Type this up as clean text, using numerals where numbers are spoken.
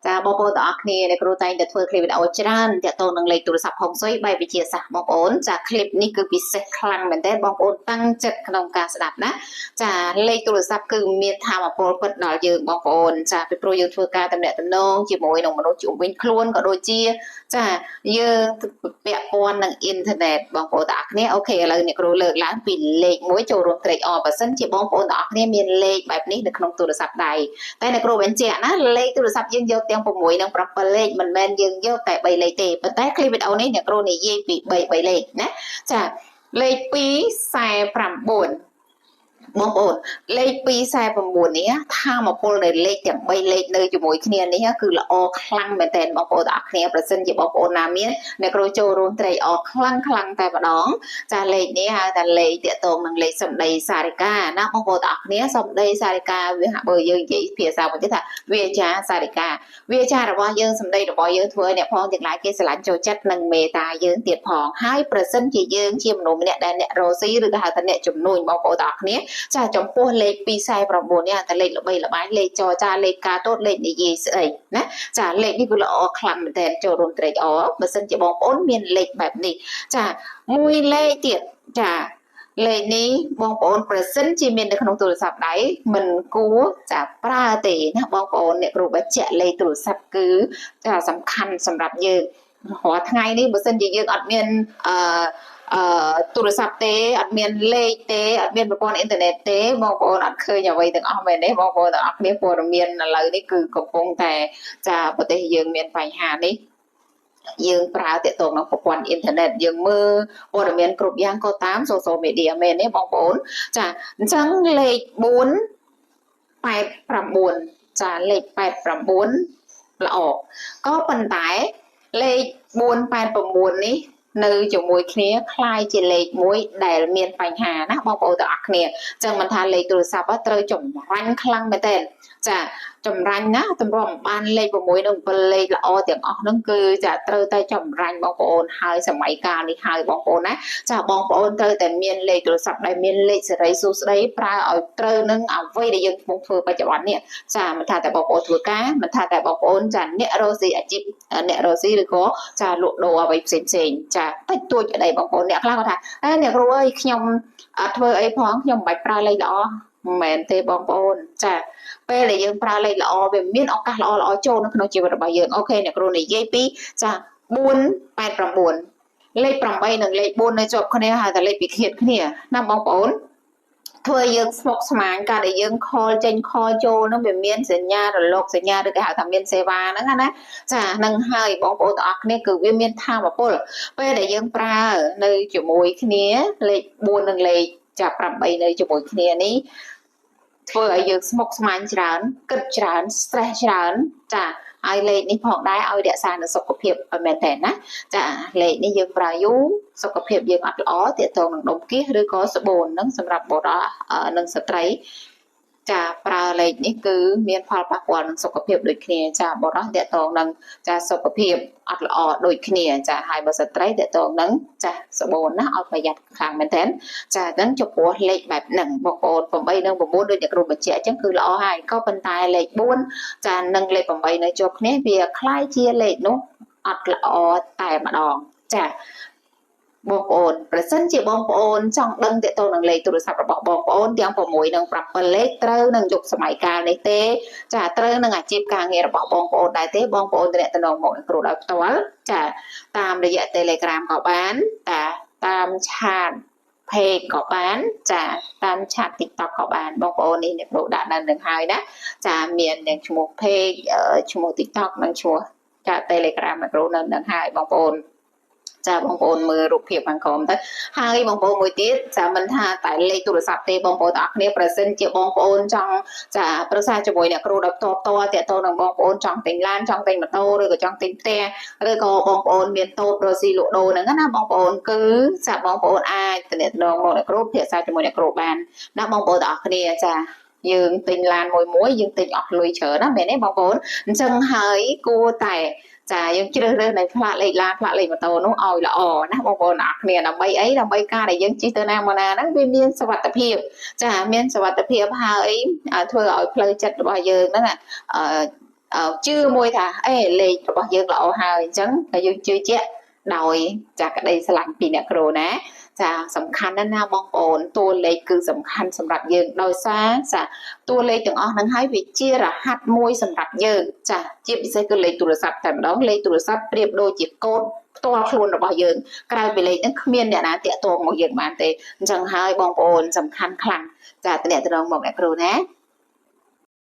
ចាបងប្អូនទាំងអស់គ្នាអ្នកគ្រូតែងតែធ្វើคลิปវីដេអូច្រើនទាក់ទងនឹងលេខទូរស័ព្ទហុងស៊ុយបែបវិទ្យាសាស្ត្របងប្អូនចាคลิปនេះគឺពិសេសខ្លាំងមែនទែនបងប្អូនតាំងចិត្តក្នុងការស្ដាប់ណាចាលេខទូរស័ព្ទគឺមានធម៌ពលពិតដល់យើងបងប្អូនចាពីព្រោះយើងធ្វើការតំណែងជាមួយនឹងមនុស្សជុំវិញខ្លួនក៏ដូចជាចាយើងពាក់ព័ន្ធនឹងអ៊ីនធឺណិតបងប្អូនទាំងអស់គ្នាអូខេឥឡូវអ្នកគ្រូលើកឡើងពីលេខមួយចូលរួមត្រេកអរបើសិនជាបងប្អូនទាំងអស់គ្នាមានលេខបែបនេះនៅក្នុងទូរស័ព្ទដៃតែអ្នកគ្រូបញ្ជាក់ណាលេខទូរស័ព្ទយើងយកទាំង6និង7លេខមិនមែនយើងយកតែ3លេខទេប៉ុន្តែคลิปវីដេអូនេះអ្នកគ្រូនិយាយពី3លេខណាចាលេខ249បងប្អូនលេខ249នេះធម៌ពលនៃលេខទាំង3លេខនៅជាមួយគ្នានេះគឺល្អខ្លាំងមែនទែនបងប្អូនទាំងអស់គ្នាប្រសិនជាបងប្អូនណាមានអ្នកគ្រូចូលរួមត្រេកអរខ្លាំងតែម្ដងចាលេខនេះហៅថាលេខតាក់ទងនឹងលេខសម្ដីសារិកាណាបងប្អូនទាំងអស់គ្នាសម្ដីសារិកាវាហាក់បើយើងនិយាយភាសាមួយទៀតថាវាចាសារិកាវាចារបស់យើងសម្ដីរបស់យើងធ្វើឲ្យអ្នកផងទាំងឡាយគេស្រឡាញ់ចូលចិត្តនិងមេត្តាយើងទៀតផងហើយប្រសិនជាយើងជាមនុស្សម្នាក់ដែលអ្នករស់ស៊ីឬក៏ហៅថាអ្នកជំនួញបងប្អូនទាំងអស់គ្នាចាចំពោះលេខ249នេះតែលេខល្បីល្បាញលេខចរចាលេខការតូតលេខនិយាយស្អីណាចាលេខនេះគឺល្អខ្លាំងមែនទែនចូលរួមត្រេកអរបើសិនជាបងប្អូនមានលេខបែបនេះចាមួយលេខទៀតចាលេខនេះបងប្អូនប្រសិនជាមាននៅក្នុងទូរស័ព្ទដៃមិនគួរចាប្រើទេណាបងប្អូនអ្នកគ្រូបញ្ជាក់លេខទូរស័ព្ទគឺចាសំខាន់សម្រាប់យើងរាល់ថ្ងៃនេះបើសិនជាយើងអត់មានទូរស័ព្ទទេអត់មានលេខទេអត់មានប្រព័ន្ធអ៊ីនធឺណិតទេបងប្អូនអត់ឃើញអ្វីទាំងអស់មែនទេបងប្អូនទាំងអស់គ្នាព័ត៌មានឥឡូវនេះគឺកំពុងតែចាប្រទេសយើងមានបញ្ហានេះយើងប្រើទាក់ទងនឹងប្រព័ន្ធអ៊ីនធឺណិតយើងមើលព័ត៌មានគ្រប់យ៉ាងក៏តាម social media មែនទេបងប្អូនចាអញ្ចឹងលេខ489ចាលេខ89ល្អក៏ប៉ុន្តែលេខ489នេះនៅជាមួយគ្នាคล้ายជាលេខមួយដែលមានបញ្ហាណាបងប្អូនទាំងអស់គ្នាអញ្ចឹងមិនថាលេខទូរស័ព្ទត្រូវចម្រាញ់ខ្លាំងមែនទេចាចម្រាញ់ណាតម្រាំបានលេខ6និង7លេខល្អទាំងអស់ហ្នឹងគឺចាត្រូវតែចម្រាញ់បងប្អូនហើយសម័យកាលនេះហើយបងប្អូនណាចាបងប្អូនត្រូវតែមានលេខទូរស័ព្ទដែលមានលេខសេរីសួស្តីប្រើឲ្យត្រូវនឹងអ្វីដែលយើងកំពុងធ្វើបច្ចុប្បន្ននេះចាមិនថាតែបងប្អូនធ្វើការមិនថាតែបងប្អូនចាអ្នករស់ស៊ីអាជីពអ្នករស់ស៊ីឬក៏ចាលក់ដូរអ្វីផ្សេងចាតិចតួចអីបងប្អូនអ្នកខ្លះគាត់ថាអ្នកគ្រូអើយខ្ញុំអត់ធ្វើអីផងខ្ញុំមិនបាច់ប្រើលេខល្អមិនមែនទេបងប្អូនចាពេលដែលយើងប្រើលេខល្អវាមានឱកាសល្អចូលនៅក្នុងជីវិតរបស់យើងអូខេអ្នកគ្រូនិយាយពីចា489លេខ8និងលេខ4នៅជាប់គ្នាហៅថាលេខពិឃាតគ្នាណាបងប្អូនធ្វើយើងស្មុគស្មាញការដែលយើងខលចេញខលចូលហ្នឹងវាមានសញ្ញារលកសញ្ញាឬគេហៅថាមានសេវាហ្នឹងណាចាហ្នឹងហើយបងប្អូនទាំងអស់គ្នាគឺវាមានធម៌ពលពេលដែលយើងប្រើនៅជាមួយគ្នាលេខ4និងលេខចាប់8នៅជាមួយគ្នានេះធ្វើឲ្យយើងស្មុគស្មាញច្រើនគិតច្រើន stress ច្រើនចាហើយលេខនេះផងដែរឲ្យរក្សានូវសុខភាពឲ្យមែនតើណាចាលេខនេះយើងប្រើយូរសុខភាពយើងអត់ល្អទាក់ទងនឹងដុំគៀសឬក៏ស្បូនហ្នឹងសម្រាប់បុរសនិងស្ត្រីចាប្រើលេខនេះគឺមានផលប៉ះពាល់នឹងសុខភាពដូចគ្នាចាបុរសទាក់ទងនឹងចាសុខភាពអត់ល្អដូចគ្នាចាហើយបើស្ត្រីទាក់ទងនឹងចាស្បូនណាឲ្យប្រយ័ត្នខ្លាំងមែនទែនចាហ្នឹងចំពោះលេខបែបហ្នឹងបងប្អូន8និង9ដូចអ្នកគ្រូបញ្ជាក់អញ្ចឹងគឺល្អហើយក៏ប៉ុន្តែលេខ4ចានិងលេខ8នៅជាប់គ្នាវាคล้ายជាលេខនោះអត់ល្អតែម្ដងចាបងប្អូនប្រសិនជាបងប្អូនចង់ដឹងទាក់ទងនឹងលេខទូរស័ព្ទរបស់បងប្អូនទាំង6និង7លេខត្រូវនឹងយុគសម័យកាលនេះទេចាត្រូវនឹងអាជីពការងាររបស់បងប្អូនដែរទេបងប្អូនតំណងមកនឹងគ្រូដោយផ្ទាល់ចាតាមរយៈ Telegram ក៏បានតាមឆាត page ក៏បានចាតាមឆាត TikTok ក៏បានបងប្អូននេះអ្នកគ្រូដាក់នៅនឹងហើយណាចាមានទាំងឈ្មោះ page ឈ្មោះ TikTok និងឈ្មោះចា Telegram អ្នកគ្រូនៅនឹងហើយបងប្អូនចាបងប្អូនមើលរូបភាពខាងក្រោមទៅហើយបងប្អូនមួយទៀតចាមិនថាតែលេខទូរស័ព្ទទេបងប្អូនទាំងអស់គ្នាប្រសិនជាបងប្អូនចង់ចាប្រឹក្សាជាមួយអ្នកគ្រូដោយផ្ទាល់ទាក់ទងនឹងបងប្អូនចង់ទិញឡានចង់ទិញម៉ូតូឬក៏ចង់ទិញផ្ទះឬក៏បងប្អូនមានតូបរស៊ីលក់ដូរហ្នឹងណាបងប្អូនគឺចាបងប្អូនអាចទំនាក់ទំនងមកអ្នកគ្រូភាសាជាមួយអ្នកគ្រូបានណាបងប្អូនទាំងអស់គ្នាចាយើងទិញឡានមួយយើងទិញអស់លុយច្រើនណាមែនទេបងប្អូនអញ្ចឹងហើយគួរតែចាយើងជ្រើសរើសនៅផ្លាកលេខឡានផ្លាកលេខម៉ូតូនោះឲ្យល្អណាបងប្អូនអរគ្នាដើម្បីអីដើម្បីការដែលយើងជិះទៅណាមកណាហ្នឹងវាមានសុវត្ថិភាពចាមានសុវត្ថិភាពហើយធ្វើឲ្យផ្លូវចិត្តរបស់យើងហ្នឹង ជឿមួយថាលេខរបស់យើងល្អហើយអញ្ចឹងតែយើងជឿជាក់ដោយចាក្តីស្រឡាញ់ពីអ្នកគ្រូណាចាសំខាន់ណាស់ណាបងប្អូនតួលេខគឺសំខាន់សម្រាប់យើងដោយសារចាតួលេខទាំងអស់ហ្នឹងហើយវាជារហ័សមួយសម្រាប់យើងចាជាពិសេសគឺលេខទូរស័ព្ទតែម្ដងលេខទូរស័ព្ទប្រៀបដូចជាកូដផ្ទាល់ខ្លួនរបស់យើងក្រៅពីលេខហ្នឹងគ្មានអ្នកណាតាក់ទងមកយើងបានទេអញ្ចឹងហើយបងប្អូនសំខាន់ខ្លាំងចាតំណែងមកអ្នកគ្រូណា